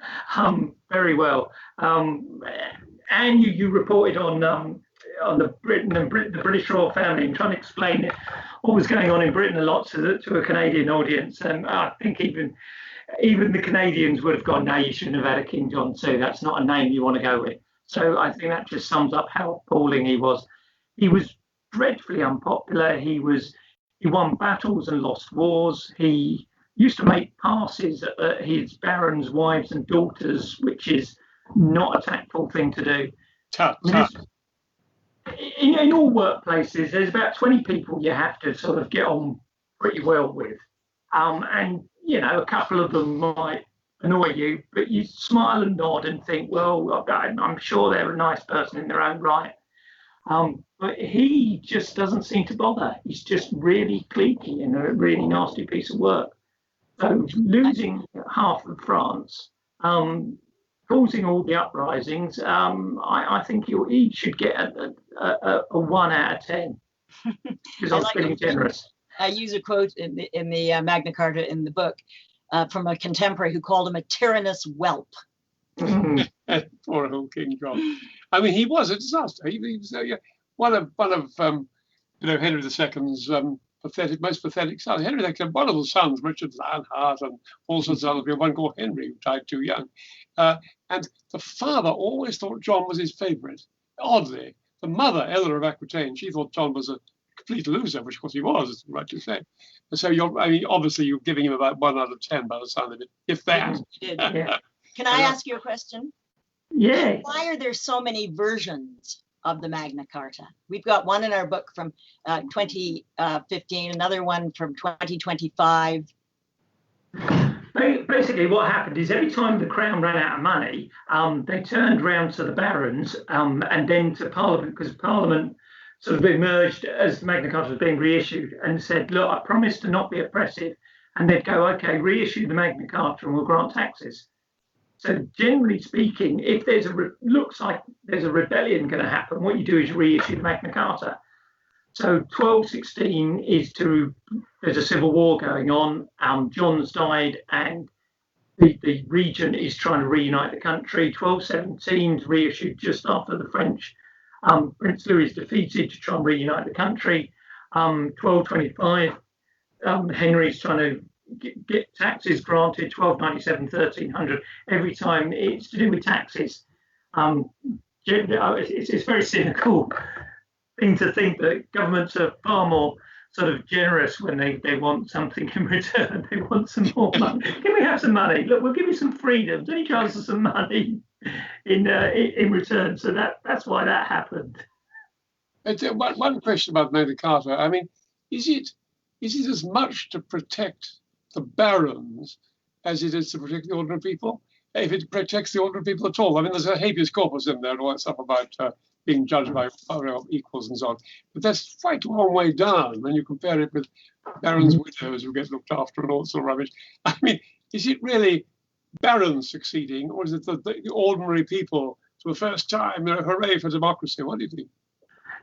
very well. And you reported on the Britain and the British royal family and trying to explain what was going on in Britain a lot to a Canadian audience. And I think even the Canadians would have gone, no, you shouldn't have had a King John II. That's not a name you want to go with. So I think that just sums up how appalling he was. He was dreadfully unpopular. He won battles and lost wars. He used to make passes at his barons' wives and daughters, which is not a tactful thing to do. Tough. In all workplaces, there's about 20 people you have to sort of get on pretty well with. And, a couple of them might annoy you, but you smile and nod and think, well, I'm sure they're a nice person in their own right. But he just doesn't seem to bother. He's just really cliquey and a really nasty piece of work. So losing half of France, causing all the uprisings, I think he should get a 1 out of 10 because I'm feeling generous. I use a quote in the Magna Carta in the book from a contemporary who called him a tyrannous whelp. Poor old King John. I mean, he was a disaster. He was one of Henry II's most pathetic sons. Henry II had one of the sons, Richard Lionheart, and all sorts of other people. One called Henry, who died too young. And the father always thought John was his favourite. Oddly, the mother, Eleanor of Aquitaine, she thought John was a complete loser, which of course he was, it's right to say. So obviously you're giving him about 1 out of 10 by the sound of it, if that. Yeah. Can I ask you a question? Yeah. Why are there so many versions of the Magna Carta? We've got one in our book from 2015, another one from 2025. Basically, what happened is every time the Crown ran out of money, they turned round to the barons and then to Parliament, because Parliament sort of emerged as the Magna Carta was being reissued and said, look, I promise to not be oppressive. And they'd go, okay, reissue the Magna Carta and we'll grant taxes. So generally speaking, if there's looks like there's a rebellion going to happen, what you do is reissue the Magna Carta. So 1216 there's a civil war going on. John's died and the regent is trying to reunite the country. 1217 is reissued just after the French. Prince Louis is defeated to try and reunite the country. 1225, Henry's trying to get taxes granted. 1297, 1300. Every time it's to do with taxes. It's a very cynical thing to think that governments are far more sort of generous when they want something in return. They want some more money. Can we have some money? Look, we'll give you some freedoms. Any chance of some money in return? So that's why that happened. One question about Magna Carta. I mean, is it as much to protect the barons as it is to protect the ordinary people? If it protects the ordinary people at all. I mean, there's a habeas corpus in there and all that stuff about being judged by equals and so on. But that's quite a long way down when you compare it with barons' widows who get looked after and all sort of rubbish. I mean, is it really barons succeeding, or is it the ordinary people for the first time? Hooray for democracy. What do you think?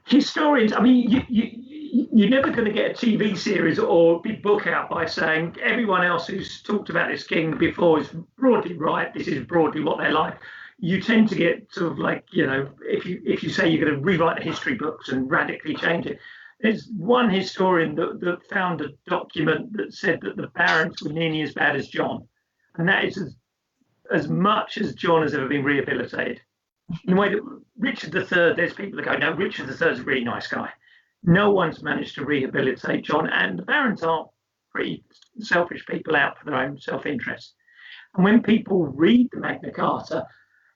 Historians, I mean, you're never going to get a TV series or a big book out by saying everyone else who's talked about this king before is broadly right. This is broadly what they're like. You tend to get sort of like, if you say you're going to rewrite the history books and radically change it. There's one historian that found a document that said that the barons were nearly as bad as John. And that is as much as John has ever been rehabilitated. In the way that Richard III, there's people that go, no, Richard III is a really nice guy. No one's managed to rehabilitate John, and the barons are pretty selfish people out for their own self-interest. And when people read the Magna Carta,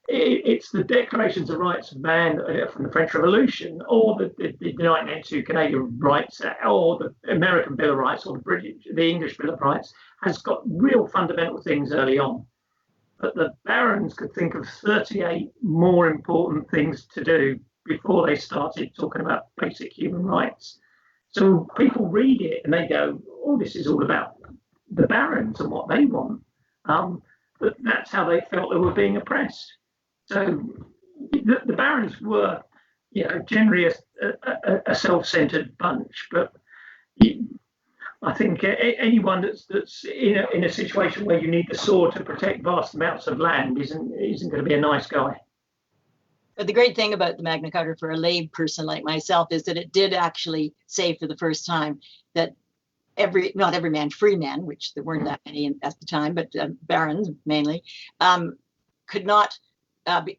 it's the Declarations of Rights of Man from the French Revolution, or the 1992 Canadian Rights, or the American Bill of Rights, or the English Bill of Rights, has got real fundamental things early on. But the barons could think of 38 more important things to do before they started talking about basic human rights. So people read it and they go, oh, this is all about the barons and what they want. But that's how they felt they were being oppressed. So the barons were, generally a self-centered bunch. But I think anyone that's in a situation where you need the sword to protect vast amounts of land isn't going to be a nice guy. But the great thing about the Magna Carta for a lay person like myself is that it did actually say for the first time that not every man, free men, which there weren't that many at the time, but barons mainly, could not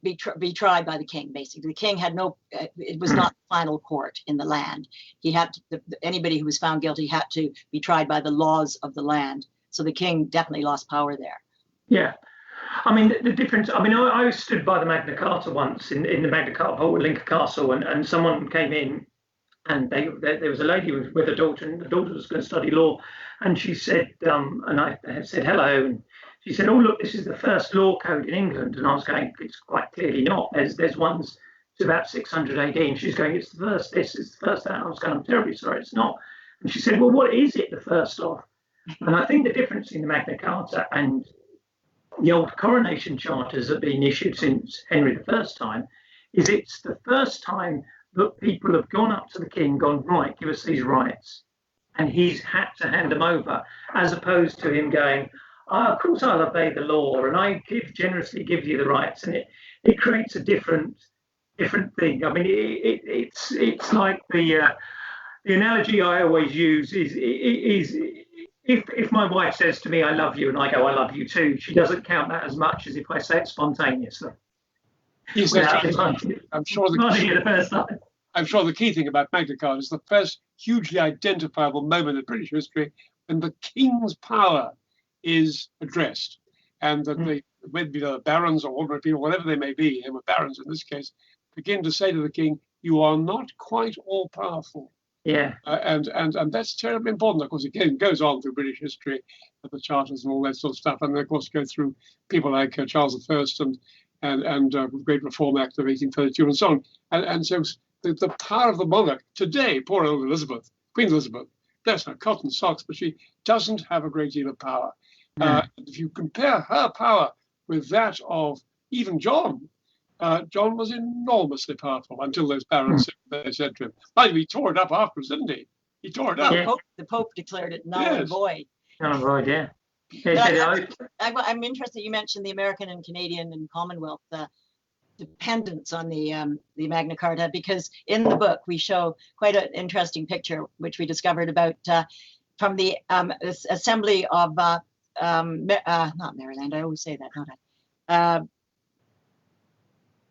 be tried by the king. Basically, the king had it was not the final court in the land. He had anybody who was found guilty had to be tried by the laws of the land. So the king definitely lost power there. Yeah. I mean, the difference, I stood by the Magna Carta once in the Magna Carta hall at Lincoln Castle, and someone came in, and there was a lady with a daughter, and the daughter was going to study law, and she said, and I said hello, and she said, oh, look, this is the first law code in England. And I was going, it's quite clearly not. There's ones to about 600 AD, and she's going, it's the first this, it's the first that. And I was going, I'm terribly sorry, it's not. And she said, well, what is it the first of? And I think the difference in the Magna Carta and the old coronation charters that have been issued since Henry I's time is it's the first time that people have gone up to the king, gone, right, give us these rights. And he's had to hand them over, as opposed to him going, of course I'll obey the law and I generously give you the rights. And it creates a different thing. I mean, it's like the analogy I always use is if my wife says to me, I love you, and I go, I love you too, she doesn't count that as much as if I say it spontaneously. Yes, I'm sure the key thing about Magna Carta is the first hugely identifiable moment in British history when the king's power is addressed, and that the barons or ordinary people, whatever they may be, and barons in this case, begin to say to the king, you are not quite all powerful. Yeah. And that's terribly important. Of course, again, goes on through British history, the charters and all that sort of stuff, and then, of course, go through people like Charles I and the Great Reform Act of 1832 and so on. And so the power of the monarch today, poor old Elizabeth, Queen Elizabeth, bless her cotton socks, but she doesn't have a great deal of power. If you compare her power with that of even John, John was enormously powerful until those barons said to him. Well, he tore it up afterwards, didn't he? He tore it up. Yeah. The Pope declared it null and void. Null and void, yeah. I'm interested. You mentioned the American and Canadian and Commonwealth dependence on the Magna Carta, because in the book we show quite an interesting picture which we discovered about from the Assembly of not Maryland. I always say that, don't I?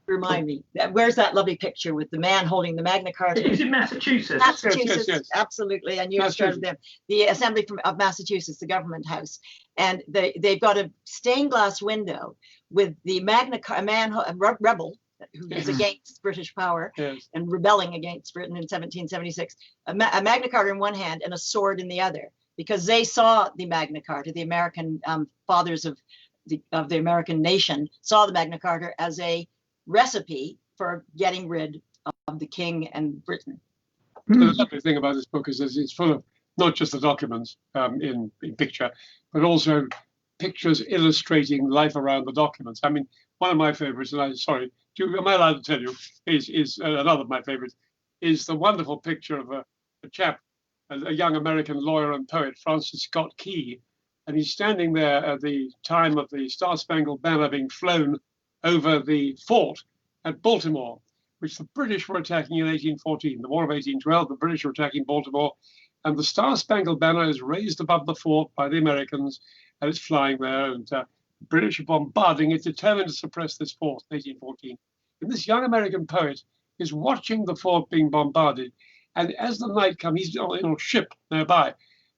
Remind me. Where's that lovely picture with the man holding the Magna Carta? Is it Massachusetts? Massachusetts, yes. Absolutely. And you started them. The Assembly of Massachusetts, the government house, and they've got a stained glass window with the Magna Carta, a rebel who was against British power and rebelling against Britain in 1776, a Magna Carta in one hand and a sword in the other, because they saw the Magna Carta, the American fathers of the American nation saw the Magna Carta as a recipe for getting rid of the king and Britain. The lovely thing about this book is that it's full of not just the documents in picture, but also pictures illustrating life around the documents. I mean, one of my favorites, and am I allowed to tell you, is another of my favorites, is the wonderful picture of a chap, a young American lawyer and poet, Francis Scott Key, and he's standing there at the time of the Star-Spangled Banner being flown over the fort at Baltimore, which the British were attacking in 1814. The War of 1812, the British were attacking Baltimore, and the Star-Spangled Banner is raised above the fort by the Americans, and it's flying there, and the British are bombarding it, determined to suppress this fort in 1814. And this young American poet is watching the fort being bombarded, and as the night comes, he's on a ship nearby,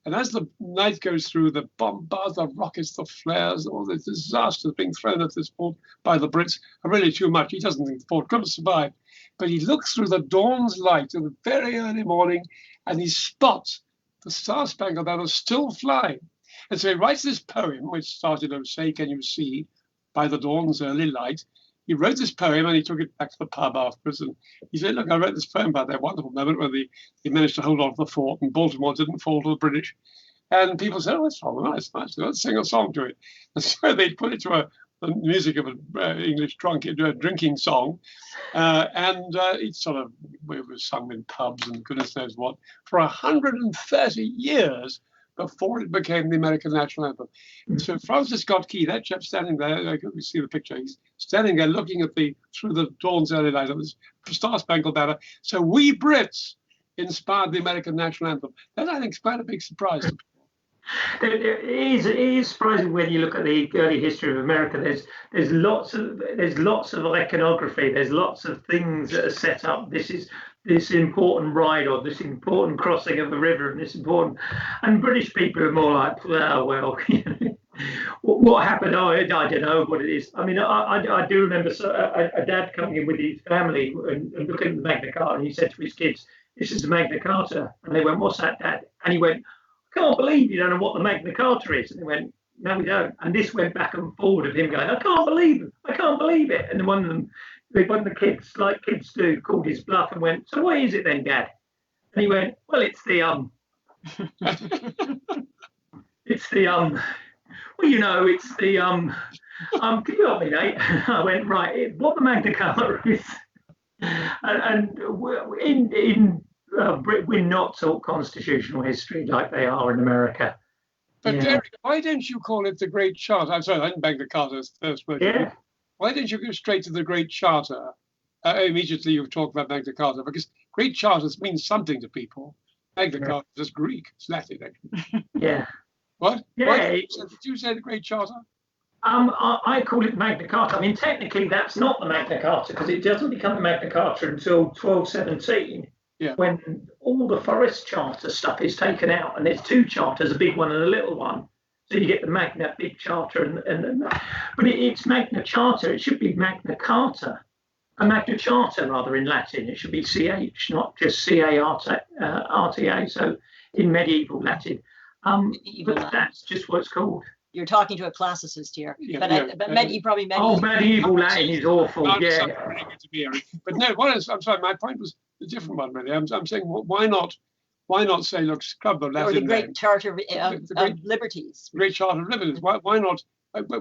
And as the night goes through, the bombards, the rockets, the flares, all the disasters being thrown at this fort by the Brits are really too much. He doesn't think the fort could have survived. But he looks through the dawn's light in the very early morning and he spots the Star-Spangled Banner still flying. And so he writes this poem, which started, "Oh, say, can you see by the dawn's early light." He wrote this poem and he took it back to the pub afterwards. And he said, "Look, I wrote this poem about that wonderful moment when they managed to hold on to the fort and Baltimore didn't fall to the British." And people said, "Oh, that's rather nice. Let's sing a song to it." And so they put it to the music of an English drinking song. It sort of it was sung in pubs and goodness knows what for 130 years before it became the American national anthem. So Francis Scott Key, that chap standing there, I can see the picture, he's standing there looking at through the dawn's early light of this Star-Spangled Banner. So we Brits inspired the American national anthem. That, I think, is quite a big surprise to people. It is surprising when you look at the early history of America. There's lots of iconography. There's lots of things that are set up. This is this important ride or this important crossing of the river and this important. And British people are more like, oh, well, what happened? Oh, I don't know what it is. I mean, I do remember a dad coming in with his family and looking at the Magna Carta, and he said to his kids, "This is the Magna Carta." And they went, "What's that, Dad?" And he went, "I can't believe you don't know what the Magna Carta is." And they went, "No, we don't." And this went back and forward of him going, "I can't believe it." And one of the kids, like kids do, called his bluff and went, "So what is it then, Dad?" And he went, "Well, it's the well, you know, it's the can you help me, Nate?" I went, "Right, what the Magna Carta is." And in Britain, we're not taught constitutional history like they are in America. But yeah. Derek, why don't you call it the Great Charter? I'm sorry, I didn't Magna Carta first word. Yeah. Why don't you go straight to the Great Charter? Immediately you've talked about Magna Carta, because Great Charters means something to people. Magna Carta is Greek, it's Latin, actually. Yeah. What? Yeah. Did you say the Great Charter? I call it Magna Carta. I mean, technically, that's not the Magna Carta because it doesn't become the Magna Carta until 1217, when all the Forest Charter stuff is taken out, and there's two charters, a big one and a little one. So you get the Magna Big Charter, but it's Magna Charta. It should be Magna Carta, a Magna Charta rather in Latin. It should be CH, not just CARTA. So in medieval Latin, but that's just what it's called. You're talking to a classicist here, you probably meant. Oh, medieval Latin is awful. Yeah. Really good to be, Eric. But no, I'm sorry. My point was a different one, really. I'm saying, why not say, look, scrub the Latin or the Great name. Charter of Liberties. Great Charter of Liberties. Why not?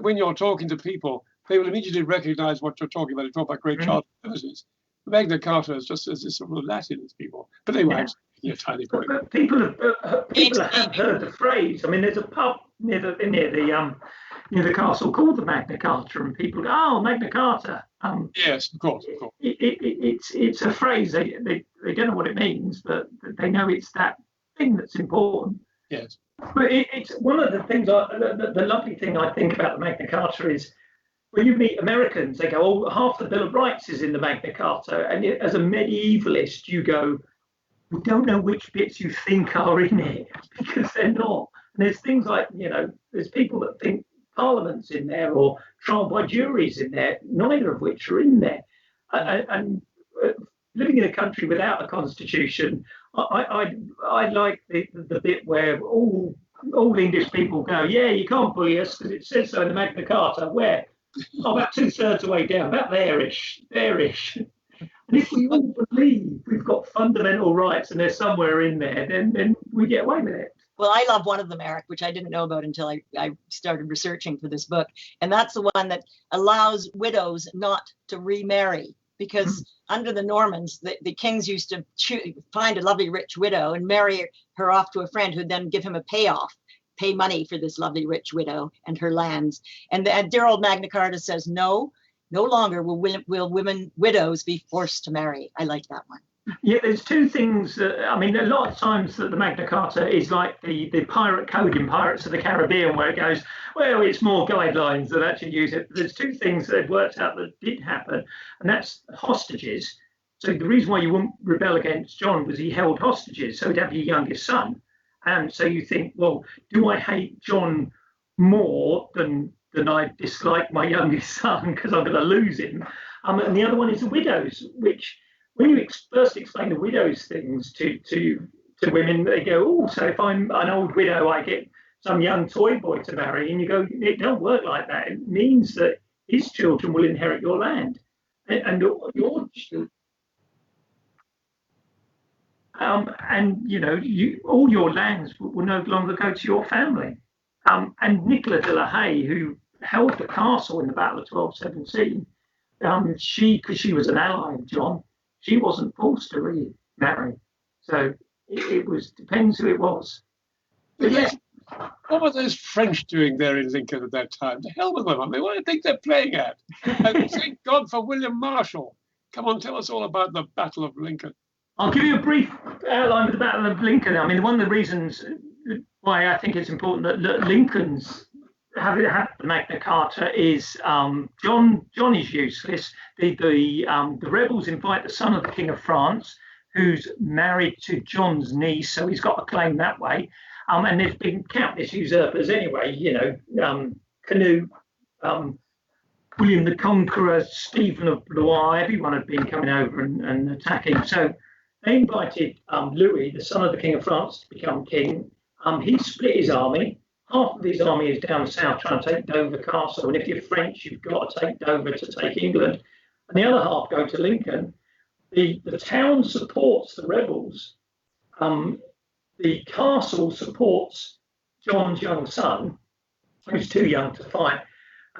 When you're talking to people, they will immediately recognise what you're talking about. You talk about Great Charter of Liberties. Magna Carta is just as sort of Latin as people. But anyway, a tiny point. But people have heard the phrase. I mean, there's a pub near the castle called the Magna Carta, and people go, "Oh, Magna Carta." Yes, of course. It's a phrase. They don't know what it means, but they know it's that thing that's important. Yes. But it's one of the things. The lovely thing I think about the Magna Carta is, when you meet Americans, they go, "Oh, half the Bill of Rights is in the Magna Carta," and as a medievalist, you go, "We don't know which bits you think are in it because they're not." And there's things like, there's people that think Parliament's in there or trial by jury's in there, neither of which are in there. And living in a country without a constitution, I like the bit where all English people go, "Yeah, you can't bully us because it says so in the Magna Carta." Where? About 2/3 away down, about there-ish. And if we all believe we've got fundamental rights and they're somewhere in there, then we get away with it. Well, I love one of them, Eric, which I didn't know about until I started researching for this book. And that's the one that allows widows not to remarry. Because under the Normans, the kings used to find a lovely rich widow and marry her off to a friend who'd then give him a payoff. Pay money for this lovely rich widow and her lands. And dear old Magna Carta says, no longer will widows be forced to marry. I like that one. Yeah, there's two things. A lot of times that the Magna Carta is like the pirate code in Pirates of the Caribbean, where it goes, well, it's more guidelines that actually use it. There's two things that have worked out that did happen, and that's hostages. So the reason why you wouldn't rebel against John was he held hostages, so he'd have your youngest son. And so you think, well, do I hate John more than I dislike my youngest son because I'm going to lose him? And the other one is the widows, which when you first explain the widows things to women, they go, oh, so if I'm an old widow, I get some young toy boy to marry. And you go, it don't work like that. It means that his children will inherit your land. And your and you know, all your lands will no longer go to your family. And Nicola de la Haye, who held the castle in the Battle of 1217, because she was an ally of John, she wasn't forced to remarry. So it was depends who it was. But yeah. What were those French doing there in Lincoln at that time? The hell with them. I mean, what do you think they're playing at? And thank God for William Marshall. Come on, tell us all about the Battle of Lincoln. I'll give you a brief outline of the Battle of Lincoln. I mean, one of the reasons why I think it's important that Lincoln's have the Magna Carta is John is useless. The rebels invite the son of the King of France, who's married to John's niece, so he's got a claim that way. And there's been countless usurpers anyway, you know, Canute, William the Conqueror, Stephen of Blois, everyone had been coming over and attacking. So they invited Louis, the son of the King of France, to become king. He split his army. Half of his army is down south trying to take Dover Castle. And if you're French, you've got to take Dover to take England. And the other half go to Lincoln. The town supports the rebels. The castle supports John's young son, who's too young to fight.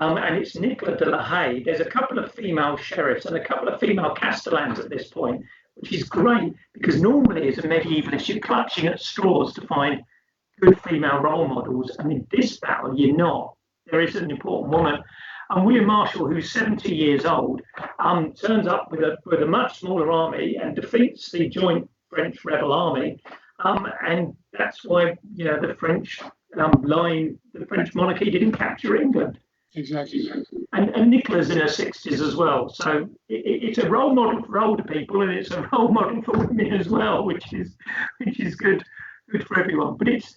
And it's Nicola de la Haye. There's a couple of female sheriffs and a couple of female castellans at this point, which is great because normally as a medievalist, you're clutching at straws to find good female role models. And in this battle, you're not. There is an important woman. And William Marshall, who's 70 years old, turns up with a much smaller army and defeats the joint French rebel army. And that's why, you know, the French the French monarchy didn't capture England. Exactly. And Nicola's in her 60s as well. So it's a role model for older people, and it's a role model for women as well, which is good for everyone. But it's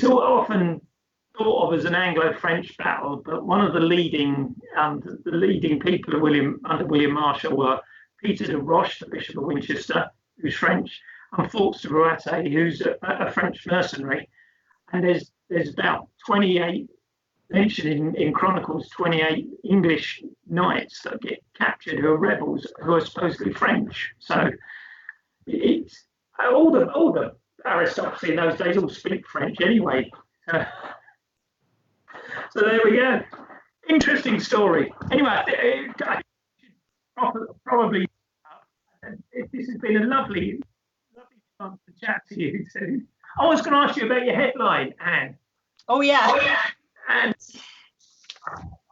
often thought of as an Anglo-French battle. But one of the leading people under William Marshall were Peter de Roche, the Bishop of Winchester, who's French, and Fawkes de Roate, who's a French mercenary. And there's about 28 mentioned in Chronicles, 28 English knights that get captured who are rebels who are supposedly French. So it's all the aristocracy in those days all speak French anyway. So there we go. Interesting story. Anyway, I probably this has been a lovely chance to chat to you too. I was going to ask you about your headline, Anne. Oh yeah. And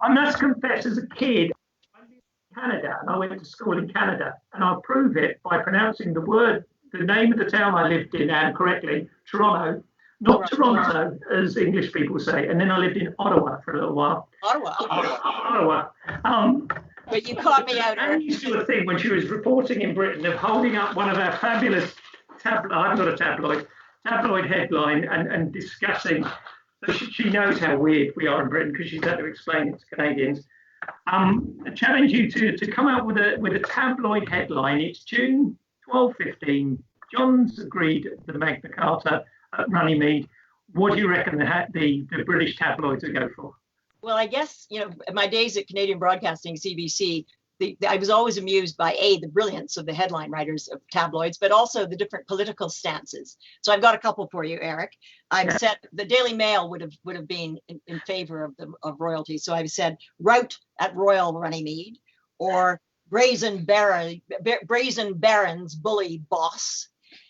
I must confess, as a kid, I lived in Canada, and I went to school in Canada, and I'll prove it by pronouncing the name of the town I lived in, and correctly, Toronto, not Toronto, as English people say. And then I lived in Ottawa for a little while. Ottawa. But you caught me out. Anne used to do a thing when she was reporting in Britain of holding up one of our fabulous I've got a tabloid headline and discussing. So she knows how weird we are in Britain because she's had to explain it to Canadians. I challenge you to come out with a tabloid headline. It's June 12:15. John's agreed the Magna Carta at Runnymede. What do you reckon the British tabloids would go for? Well, I guess, you know, my days at Canadian Broadcasting, CBC, I was always amused by the brilliance of the headline writers of tabloids, but also the different political stances. So I've got a couple for you, Eric. I've said the Daily Mail would have been in favor of royalty. So I've said rout at Royal Runnymede, or brazen barons bully boss.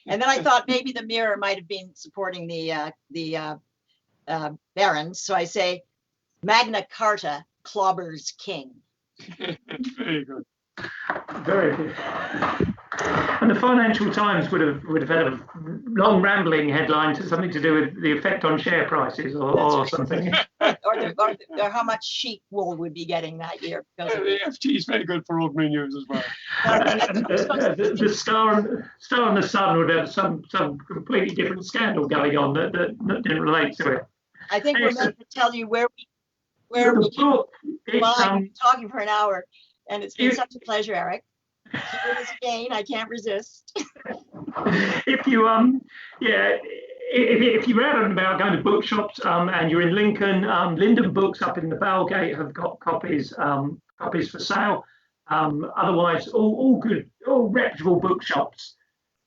And then I thought maybe the Mirror might have been supporting the barons. So I say Magna Carta clobbers king. Very good. Very good. And the Financial Times would have had a long rambling headline to something to do with the effect on share prices or something. Or or how much sheep wool would be getting that year. Because The FT is very good for ordinary news as well. The Star and the Sun would have some completely different scandal going on that didn't relate to it. I think we're meant to tell you where we The can. book, Well, I've it's, been talking for an hour, and it's been such a pleasure, Eric. Here it is again. I can't resist. if you if you're out and about going to bookshops and you're in Lincoln, Linden Books up in the Bellgate have got copies for sale. Otherwise, all good, all reputable bookshops.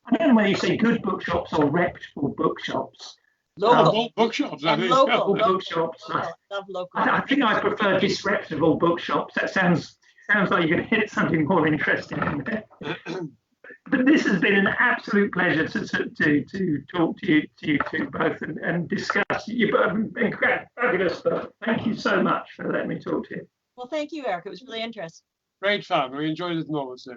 I don't know whether you say good bookshops or reputable bookshops. Local bookshops, I and think. local Bookshops. Love local. I think I prefer disreputable bookshops. That sounds like you're going to hit something more interesting in there. But this has been an absolute pleasure to talk to you two both and discuss. You've been fabulous. Thank you so much for letting me talk to you. Well, thank you, Eric. It was really interesting. Great fun. We enjoyed it enormously.